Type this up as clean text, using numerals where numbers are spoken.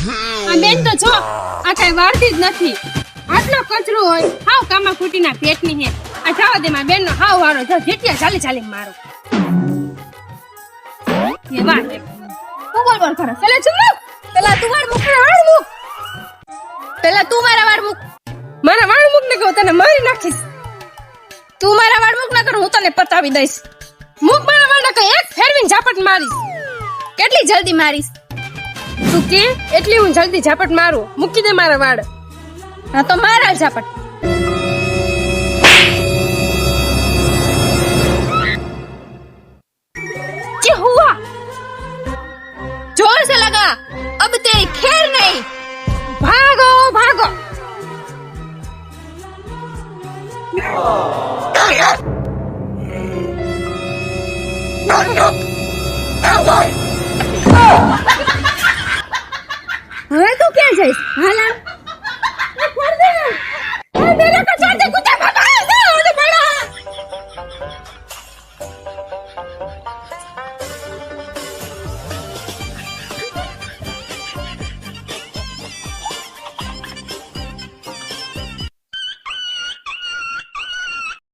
આ બેન તો જો આ કઈ વાળતી જ નથી. આટલો કચરો હોય હાવ કામા ખૂટીના પેટની હે. આ જાવા દે માં બેન નો હાવ વાળો જો જેટલા ચાલી મારો. એ વાત તું બોલ કરો. પેલા ચુમ્મો પેલા તું વાળ મુખ વાળ મુખ. પેલા તું મારા વાળ મુખ. મારા વાળ મુખ ને કહું તને મારી નાખીશ. તું મારા વાળ મુખ ના કર હું તને પતાવી દઈશ. મુખ મારા વાળ ના કહે એક ફેરવીને ઝાપટ મારીશ. કેટલી જલ્દી મારીશ તું કે એટલી હું જલ્દી ઝાપટ મારું. મૂકી દે મારા વાળ. હા તો મારા ઝાપટ. क्या हुआ? जोर से लगा. अब तेरी खैर नहीं. भागो भागो. હવે તું ક્યાં જઈશ? હાલા છોડ દે. મેરે કો